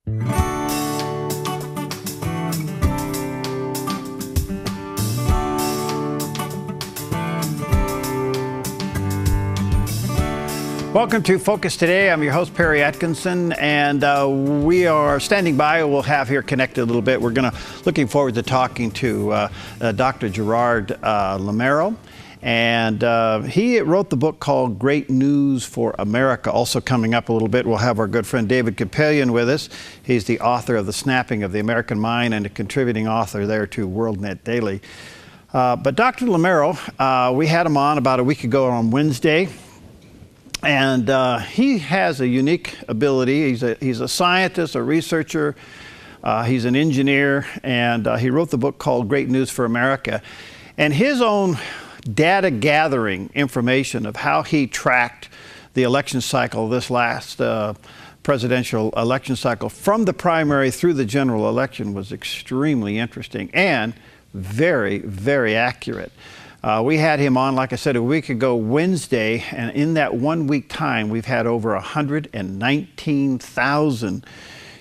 Welcome to Focus Today. I'm your host, Perry Atkinson, and we are standing by. We'll have here connected a little bit. We're looking forward to talking to Dr. Gerard Lameiro. And he wrote the book called Great News for America. Also coming up a little bit, we'll have our good friend David Capellion with us. He's the author of The Snapping of the American Mind and a contributing author there to WorldNet Daily. But Dr. Lameiro, we had him on about a week ago on Wednesday. And he has a unique ability. He's a scientist, a researcher. He's an engineer, and he wrote the book called Great News for America. And his own data gathering information of how he tracked the election cycle, this last presidential election cycle, from the primary through the general election, was extremely interesting and very, very accurate. We had him on, like I said, a week ago, Wednesday, and in that 1 week time, we've had over 119,000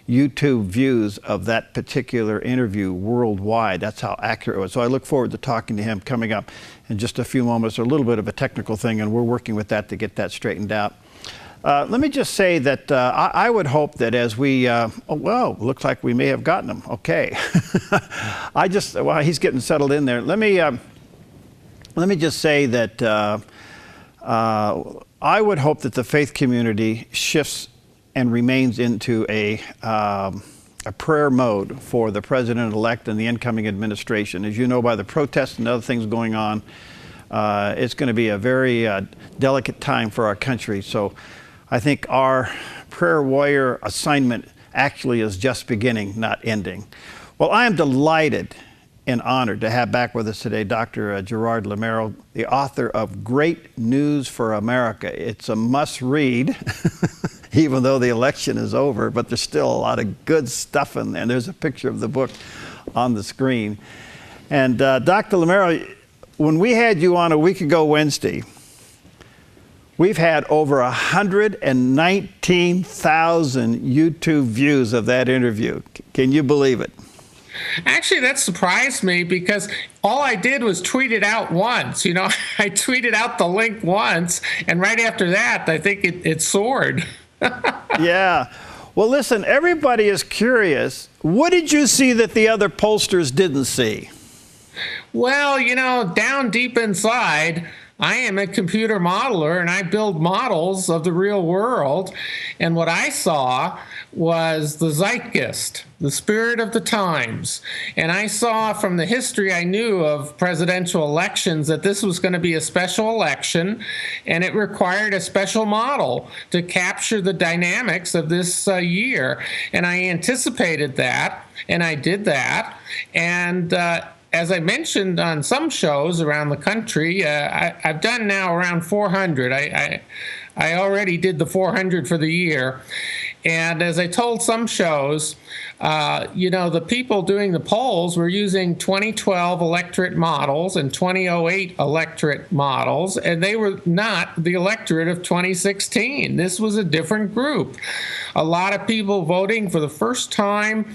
YouTube views of that particular interview worldwide. That's how accurate it was. So I look forward to talking to him coming up in just a few moments. A little bit of a technical thing, and we're working with that to get that straightened out. Let me just say that I would hope that as we, looks like we may have gotten him. Okay. While he's getting settled in there, let me just say that I would hope that the faith community shifts and remains into a prayer mode for the president-elect and the incoming administration. As you know, by the protests and other things going on, it's going to be a very delicate time for our country. So I think our prayer warrior assignment actually is just beginning, not ending. Well, I am delighted and honored to have back with us today Dr. Gerard Lameiro, the author of Great News for America. It's a must-read, even though the election is over, but there's still a lot of good stuff in there. And there's a picture of the book on the screen. And Dr. Lameiro, when we had you on a week ago Wednesday, we've had over 119,000 YouTube views of that interview. Can you believe it? Actually, that surprised me because all I did was tweet it out once. You know, I tweeted out the link once, and right after that, I think it soared. Yeah. Well, listen, everybody is curious. What did you see that the other pollsters didn't see? Well, you know, down deep inside, I am a computer modeler, and I build models of the real world. And what I saw was the zeitgeist, the spirit of the times. And I saw from the history I knew of presidential elections that this was going to be a special election, and it required a special model to capture the dynamics of this year. And I anticipated that, and I did that. And as I mentioned on some shows around the country, I've done now around 400. I already did the 400 for the year. And as I told some shows, you know, the people doing the polls were using 2012 electorate models and 2008 electorate models, and they were not the electorate of 2016. This was a different group. A lot of people voting for the first time,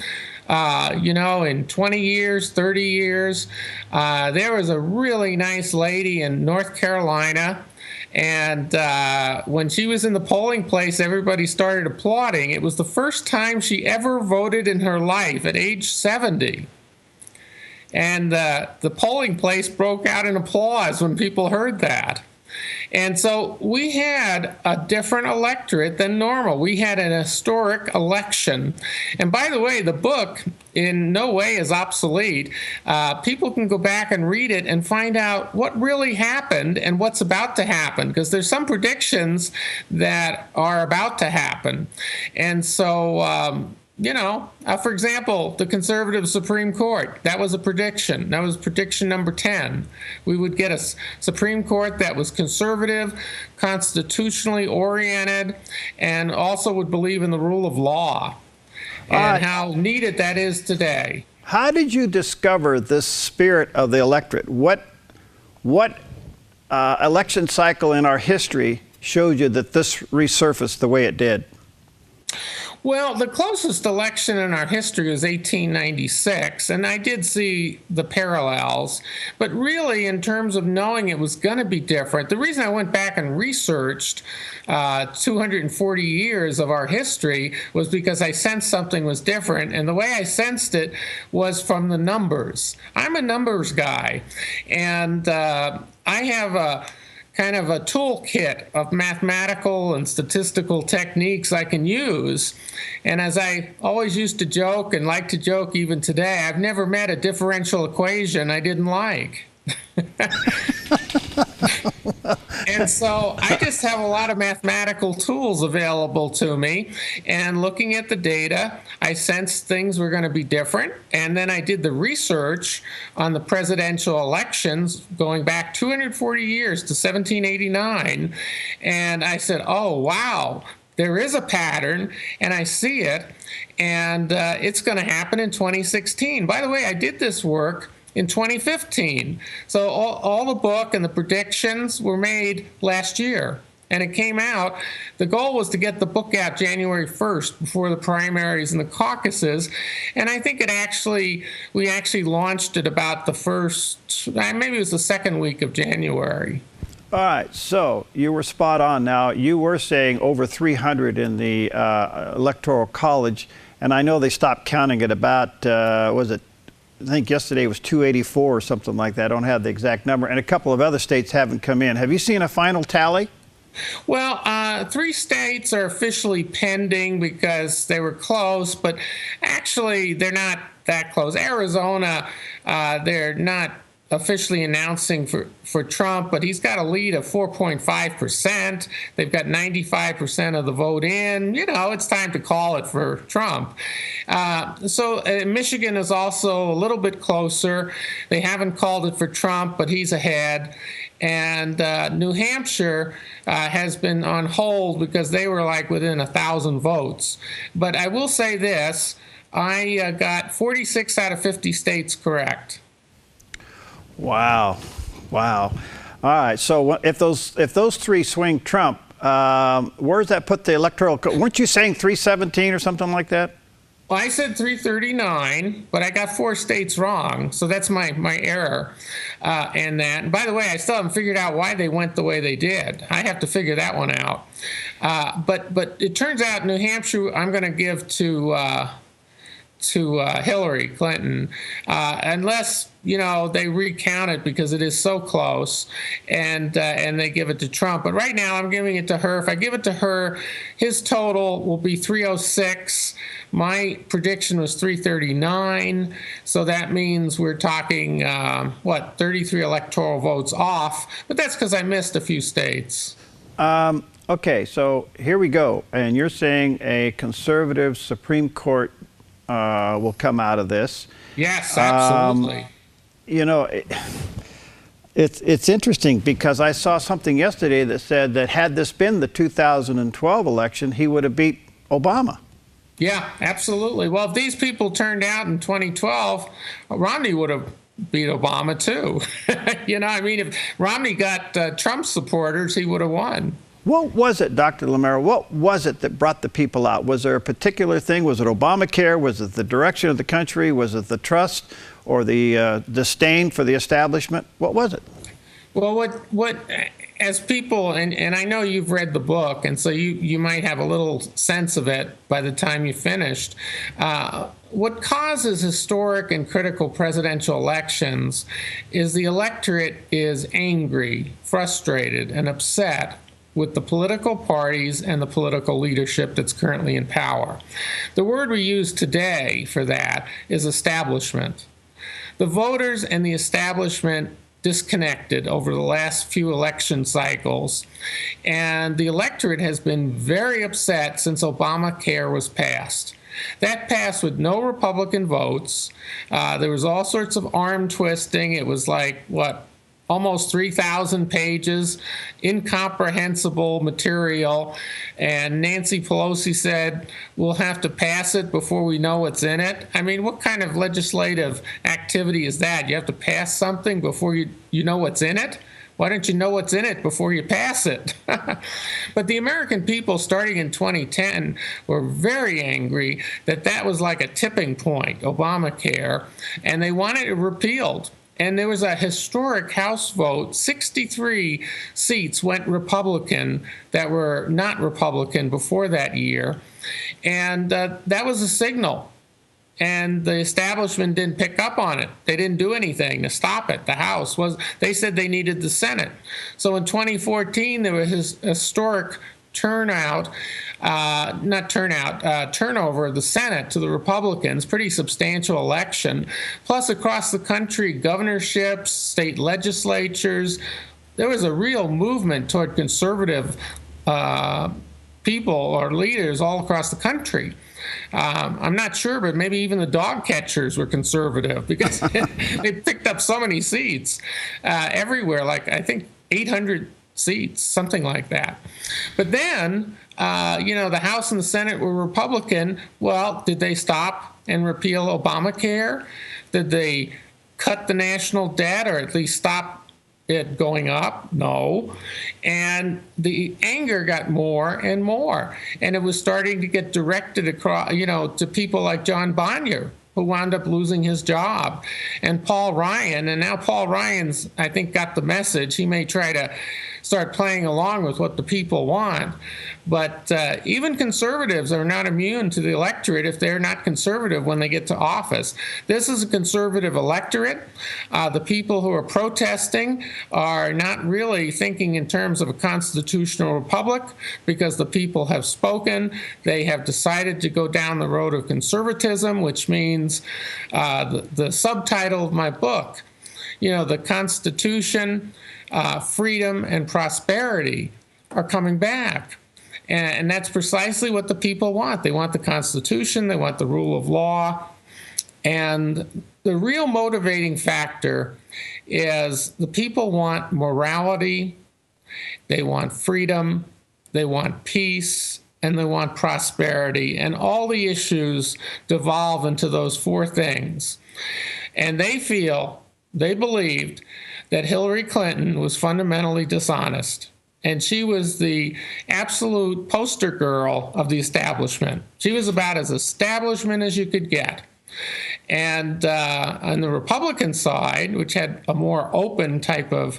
you know, in 20 years, 30 years. There was a really nice lady in North Carolina, and when she was in the polling place, everybody started applauding. It was the first time she ever voted in her life at age 70. And the polling place broke out in applause when people heard that. And so we had a different electorate than normal. We had an historic election. And by the way, the book in no way is obsolete. People can go back and read it and find out what really happened and what's about to happen, because there's some predictions that are about to happen. And so, you know, for example, the conservative Supreme Court, that was a prediction. That was prediction number 10. We would get a Supreme Court that was conservative, constitutionally oriented, and also would believe in the rule of law, and how needed that is today. How did you discover this spirit of the electorate? What election cycle in our history showed you that this resurfaced the way it did? Well, the closest election in our history was 1896, and I did see the parallels. But really, in terms of knowing it was going to be different, the reason I went back and researched 240 years of our history was because I sensed something was different, and the way I sensed it was from the numbers. I'm a numbers guy, and I have a kind of a toolkit of mathematical and statistical techniques I can use. And as I always used to joke and like to joke even today, I've never met a differential equation I didn't like. And so I just have a lot of mathematical tools available to me. And looking at the data, I sensed things were going to be different. And then I did the research on the presidential elections going back 240 years to 1789. And I said, oh, wow, there is a pattern, and I see it. And it's going to happen in 2016. By the way, I did this work in 2015. So all the book and the predictions were made last year. And it came out. The goal was to get the book out January 1st before the primaries and the caucuses. And I think we actually launched it about the first, maybe it was the second week of January. All right, so you were spot on. Now, you were saying over 300 in the Electoral College, and I know they stopped counting at about, I think yesterday was 284 or something like that. I don't have the exact number. And a couple of other states haven't come in. Have you seen a final tally? Well, 3 states are officially pending because they were close, but actually they're not that close. Arizona, they're not officially announcing for Trump, but he's got a lead of 4.5%. They've got 95% of the vote in. You know, it's time to call it for Trump. So Michigan is also a little bit closer. They haven't called it for Trump, but he's ahead. And New Hampshire has been on hold because they were like within 1,000 votes. But I will say this, I got 46 out of 50 states correct. Wow. All right. So if those 3 swing Trump, where does that put the electoral? Weren't you saying 317 or something like that? Well, I said 339, but I got 4 states wrong, so that's my error in that. And by the way, I still haven't figured out why they went the way they did. I have to figure that one out. But it turns out New Hampshire, I'm going to give to Hillary Clinton, unless they recount it because it is so close, and they give it to Trump. But right now, I'm giving it to her. If I give it to her, his total will be 306. My prediction was 339, so that means we're talking 33 electoral votes off. But that's because I missed a few states. Okay, so here we go, and you're saying a conservative Supreme Court will come out of this. Yes, absolutely. It's interesting because I saw something yesterday that said that had this been the 2012 election, he would have beat Obama. Yeah, absolutely. Well, if these people turned out in 2012, Romney would have beat Obama too. If Romney got Trump supporters, he would have won. What was it, Dr. Lameiro? What was it that brought the people out? Was there a particular thing? Was it Obamacare? Was it the direction of the country? Was it the trust or the disdain for the establishment? What was it? Well, what as people, and I know you've read the book, and so you might have a little sense of it by the time you finished. What causes historic and critical presidential elections is the electorate is angry, frustrated, and upset with the political parties and the political leadership that's currently in power. The word we use today for that is establishment. The voters and the establishment disconnected over the last few election cycles, and the electorate has been very upset since Obamacare was passed. That passed with no Republican votes. There was all sorts of arm twisting. It was like, almost 3,000 pages, incomprehensible material. And Nancy Pelosi said, we'll have to pass it before we know what's in it. I mean, what kind of legislative activity is that? You have to pass something before you know what's in it? Why don't you know what's in it before you pass it? But the American people, starting in 2010, were very angry that that was like a tipping point, Obamacare, and they wanted it repealed. And there was a historic House vote. 63 seats went Republican that were not Republican before that year. And that was a signal. And the establishment didn't pick up on it. They didn't do anything to stop it. The House they said they needed the Senate. So in 2014, there was this historic turnover of the Senate to the Republicans, pretty substantial election. Plus, across the country, governorships, state legislatures, there was a real movement toward conservative people or leaders all across the country. I'm not sure, but maybe even the dog catchers were conservative because they picked up so many seats everywhere, like I think 800 seats, something like that. But then, the House and the Senate were Republican. Well, did they stop and repeal Obamacare? Did they cut the national debt or at least stop it going up? No. And the anger got more and more. And it was starting to get directed across, to people like John Bonnier, who wound up losing his job, and Paul Ryan. And now Paul Ryan's, I think, got the message. He may try to start playing along with what the people want. But even conservatives are not immune to the electorate if they're not conservative when they get to office. This is a conservative electorate. The people who are protesting are not really thinking in terms of a constitutional republic because the people have spoken. They have decided to go down the road of conservatism, which means the subtitle of my book, the Constitution, freedom, and prosperity are coming back. And that's precisely what the people want. They want the Constitution. They want the rule of law. And the real motivating factor is the people want morality, they want freedom, they want peace, and they want prosperity. And all the issues devolve into those four things. And they believed that Hillary Clinton was fundamentally dishonest. And she was the absolute poster girl of the establishment. She was about as establishment as you could get. And on the Republican side, which had a more open type of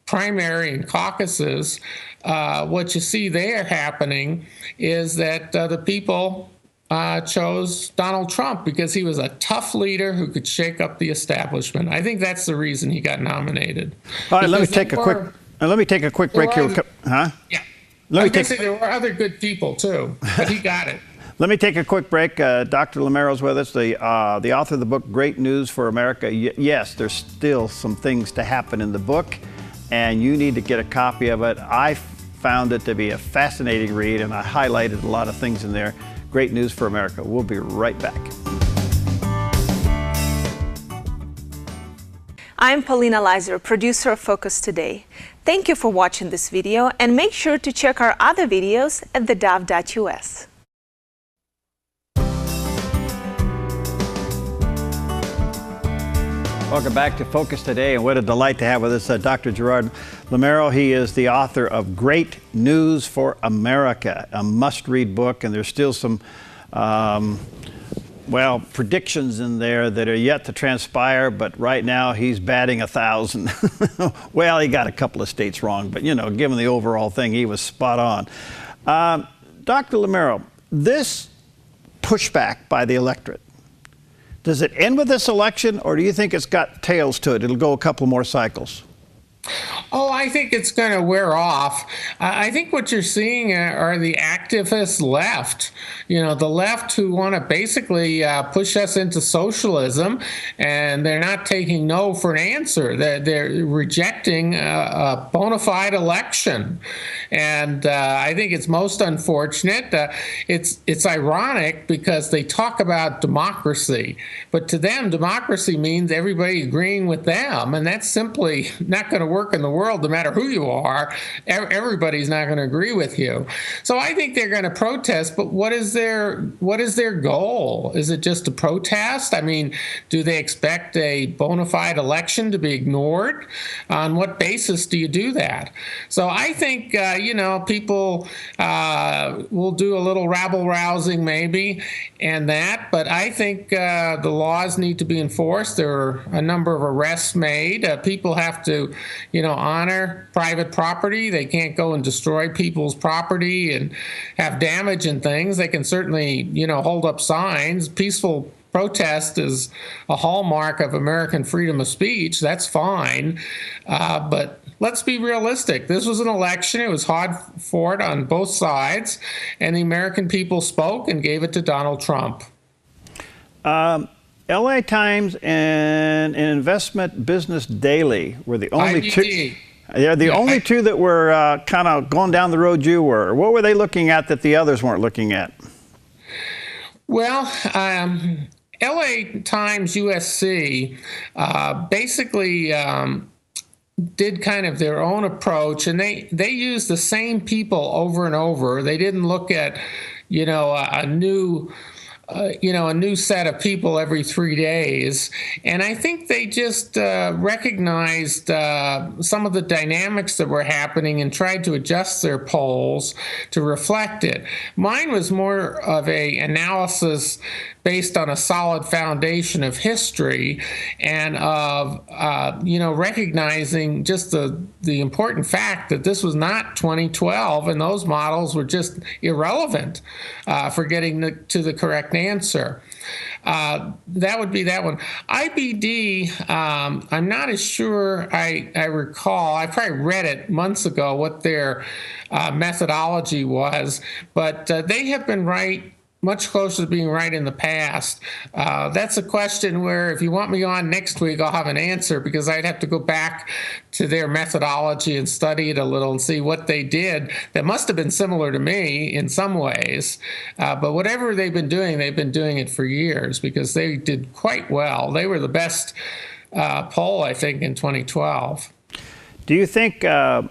primary and caucuses, what you see there happening is that the people chose Donald Trump because he was a tough leader who could shake up the establishment. I think that's the reason he got nominated. All right, let me take a quick break here. Yeah. There were other good people too, but he got it. Let me take a quick break. Dr. Lameiro's with us, the author of the book, Great News for America. Yes, there's still some things to happen in the book, and you need to get a copy of it. I found it to be a fascinating read, and I highlighted a lot of things in there. Great News for America. We'll be right back. I'm Paulina Leiser, producer of Focus Today. Thank you for watching this video, and make sure to check our other videos at theDove.us. Welcome back to Focus Today, and what a delight to have with us Dr. Gerard Lameiro. He is the author of Great News for America, a must-read book, and there's still some predictions in there that are yet to transpire, but right now he's batting 1,000. Well, he got a couple of states wrong, but given the overall thing, he was spot on. Dr. Lameiro, this pushback by the electorate, does it end with this election, or do you think it's got tails to it? It'll go a couple more cycles. Oh, I think it's going to wear off. I think what you're seeing are the activist left, the left who want to basically push us into socialism, and they're not taking no for an answer. They're rejecting a bona fide election. And I think it's most unfortunate. It's ironic because they talk about democracy, but to them, democracy means everybody agreeing with them, and that's simply not going to work in the world. No matter who you are, everybody's not going to agree with you. So I think they're going to protest. But what is their goal? Is it just a protest? I mean, do they expect a bona fide election to be ignored? On what basis do you do that? So I think people will do a little rabble rousing maybe, and that. But I think the laws need to be enforced. There are a number of arrests made. People have to, honor private property. They can't go and destroy people's property and have damage and things. They can certainly, hold up signs. Peaceful protest is a hallmark of American freedom of speech. That's fine. But let's be realistic. This was an election. It was hard fought on both sides, and the American people spoke and gave it to Donald Trump. LA Times and Investment Business Daily were the only IBD. two. Yeah, the only two that were kind of going down the road you were. What were they looking at that the others weren't looking at? Well, LA Times USC basically did kind of their own approach, and they used the same people over and over. They didn't look at, a new set of people every 3 days. And I think they just recognized some of the dynamics that were happening and tried to adjust their polls to reflect it. Mine was more of a analysis based on a solid foundation of history and of, recognizing just the important fact that this was not 2012 and those models were just irrelevant for getting to the correct answer. That would be that one. IBD, I'm not as sure I recall. I probably read it months ago what their methodology was, but they have been right, much closer to being right in the past. That's a question where if you want me on next week, I'll have an answer, because I'd have to go back to their methodology and study it a little and see what they did that must have been similar to me in some ways. But whatever they've been doing it for years, because they did quite well. They were the best poll, I think, in 2012. Do you think the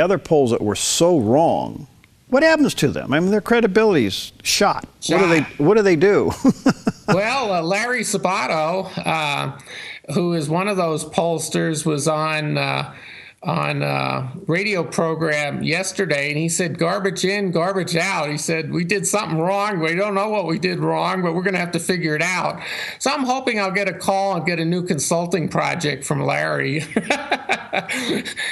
other polls that were so wrong, what happens to them? I mean, their credibility's shot. What do they do? Well, Larry Sabato, who is one of those pollsters, was on a radio program yesterday, and he said, garbage in, garbage out. He said, we did something wrong. We don't know what we did wrong, but we're going to have to figure it out. So I'm hoping I'll get a call and get a new consulting project from Larry.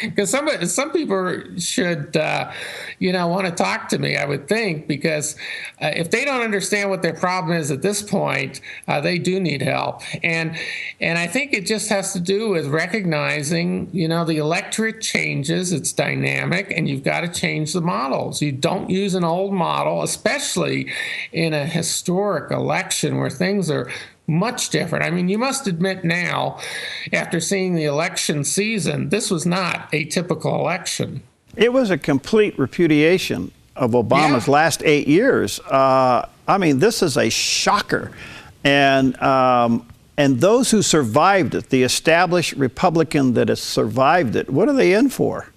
Because some people should, want to talk to me, I would think, because if they don't understand what their problem is at this point, they do need help. And I think it just has to do with recognizing, the electorate changes, it's dynamic, and you've got to change the models. You don't use an old model, especially in a historic election where things are much different. I mean, you must admit now, after seeing the election season, this was not a typical election. It was a complete repudiation of Obama's last 8 years. I mean, this is a shocker. And those who survived it, the established Republican that has survived it, what are they in for?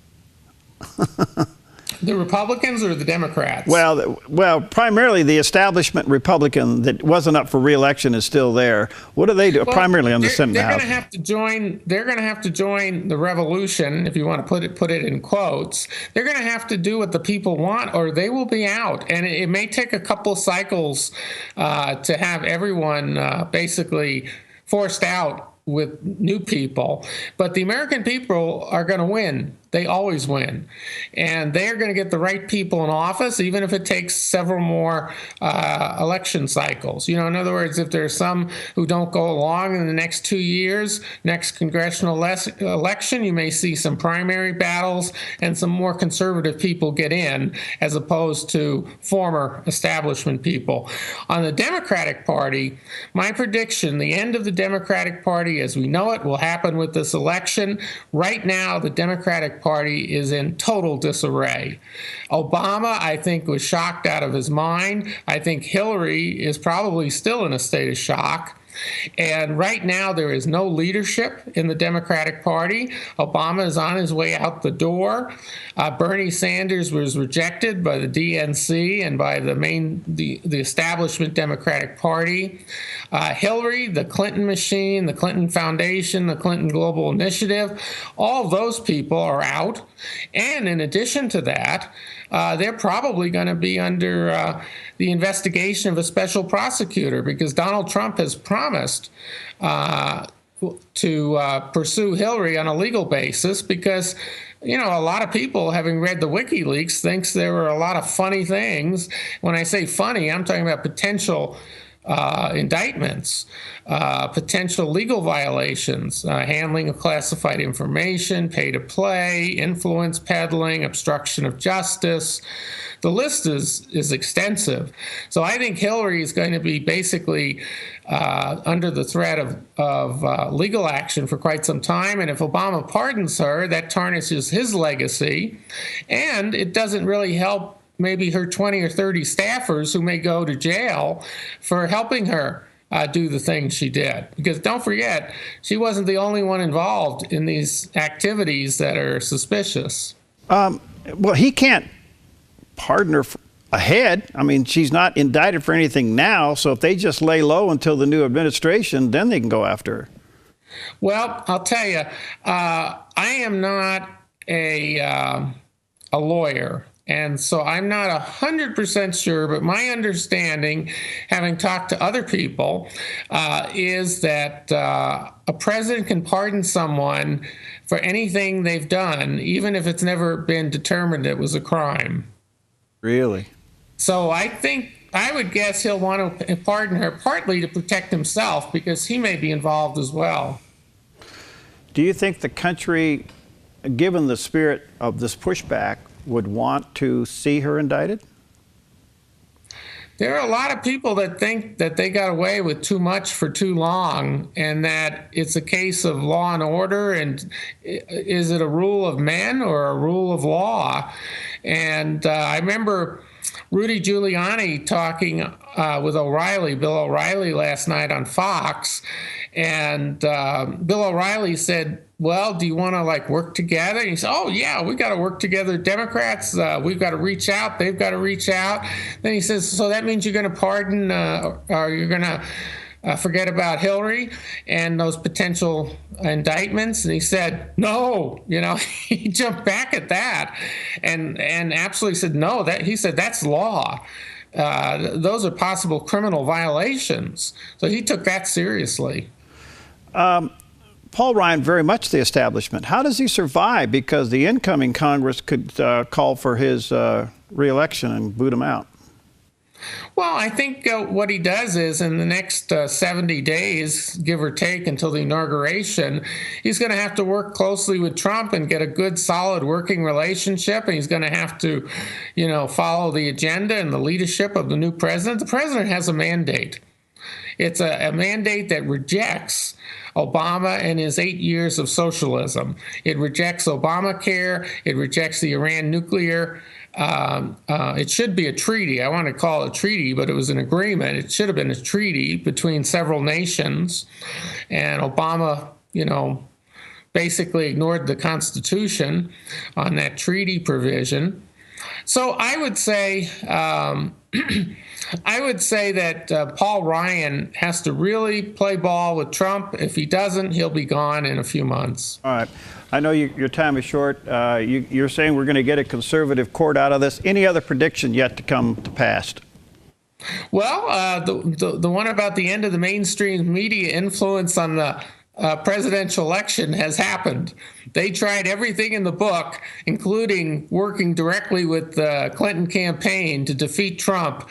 The Republicans or the Democrats? Well, primarily the establishment Republican that wasn't up for re-election is still there. What do they do? Well, primarily on the Senate House. They're going to have to join the revolution, if you want to put it in quotes. They're going to have to do what the people want, or they will be out. And it may take a couple cycles to have everyone basically forced out with new people. But the American people are going to win. They always win. And they're going to get the right people in office, even if it takes several more election cycles. In other words, if there's some who don't go along in the next 2 years, next congressional election, you may see some primary battles and some more conservative people get in, as opposed to former establishment people. On the Democratic Party, my prediction, the end of the Democratic Party as we know it will happen with this election. Right now, the Democratic Democratic Party is in total disarray. Obama, I think, was shocked out of his mind. I think Hillary is probably still in a state of shock. And right now, there is no leadership in the Democratic Party. Obama is on his way out the door. Bernie Sanders was rejected by the DNC and by the establishment Democratic Party. Hillary, the Clinton machine, the Clinton Foundation, the Clinton Global Initiative, all those people are out. And in addition to that, they're probably going to be under the investigation of a special prosecutor because Donald Trump has promised to pursue Hillary on a legal basis because, you know, a lot of people, having read the WikiLeaks, thinks there were a lot of funny things. When I say funny, I'm talking about potential indictments, potential legal violations, handling of classified information, pay to play, influence peddling, obstruction of justice. The list is extensive. So I think Hillary is going to be basically under the threat of legal action for quite some time. And if Obama pardons her, that tarnishes his legacy. And it doesn't really help maybe her 20 or 30 staffers who may go to jail for helping her do the things she did. Because don't forget, she wasn't the only one involved in these activities that are suspicious. Well, he can't pardon her ahead. I mean, she's not indicted for anything now, so if they just lay low until the new administration, then they can go after her. Well, I'll tell you, I am not a lawyer. And so I'm not 100% sure, but my understanding, having talked to other people, is that a president can pardon someone for anything they've done, even if it's never been determined it was a crime. Really? So I would guess he'll want to pardon her partly to protect himself because he may be involved as well. Do you think the country, given the spirit of this pushback, would want to see her indicted? There are a lot of people that think that they got away with too much for too long and that it's a case of law and order, and is it a rule of men or a rule of law? And I remember Rudy Giuliani talking with Bill O'Reilly last night on Fox, and Bill O'Reilly said, well, do you want to work together? And he said, oh, yeah, we got to work together. Democrats, we've got to reach out. They've got to reach out. Then he says, so that means you're going to pardon or you're going to forget about Hillary and those potential indictments? And he said, no, he jumped back at that and absolutely said, no, he said, that's law. Those are possible criminal violations. So he took that seriously. Paul Ryan, very much the establishment. How does he survive? Because the incoming Congress could call for his reelection and boot him out. Well, I think what he does is in the next 70 days, give or take until the inauguration, he's going to have to work closely with Trump and get a good, solid working relationship. And he's going to have to, follow the agenda and the leadership of the new president. The president has a mandate. It's a mandate that rejects Obama and his 8 years of socialism. It rejects Obamacare. It rejects the Iran nuclear. It should be a treaty. I want to call it a treaty, but it was an agreement. It should have been a treaty between several nations. And Obama, basically ignored the Constitution on that treaty provision. So I would say that Paul Ryan has to really play ball with Trump. If he doesn't, he'll be gone in a few months. All right. I know your time is short. You're saying we're going to get a conservative court out of this. Any other prediction yet to come to pass? Well, the one about the end of the mainstream media influence on the presidential election has happened. They tried everything in the book, including working directly with the Clinton campaign to defeat Trump.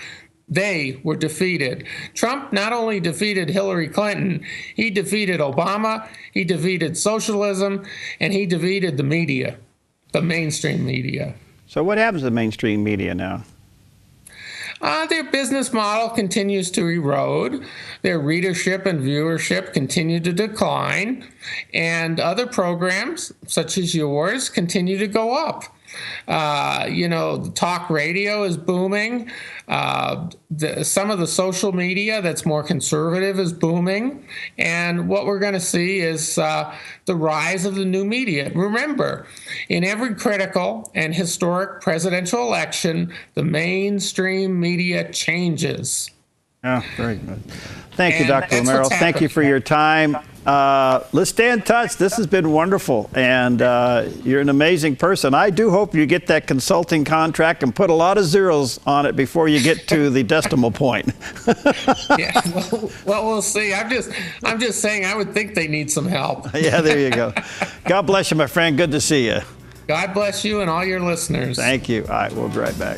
They were defeated. Trump not only defeated Hillary Clinton, he defeated Obama, he defeated socialism, and he defeated the media, the mainstream media. So what happens to the mainstream media now? their business model continues to erode, their readership and viewership continue to decline, and other programs, such as yours, continue to go up. Talk radio is booming. Some of the social media that's more conservative is booming. And what we're going to see is the rise of the new media. Remember, in every critical and historic presidential election, the mainstream media changes. Oh, very good. Thank you, Dr. Lameiro. Thank you for your time. Let's stay in touch. This has been wonderful, and you're an amazing person. I do hope you get that consulting contract and put a lot of zeros on it before you get to the decimal point. Yeah, well, we'll see. I'm just saying I would think they need some help. Yeah, there you go. God bless you, my friend. Good to see you. God bless you and all your listeners. Thank you. All right, we'll be right back.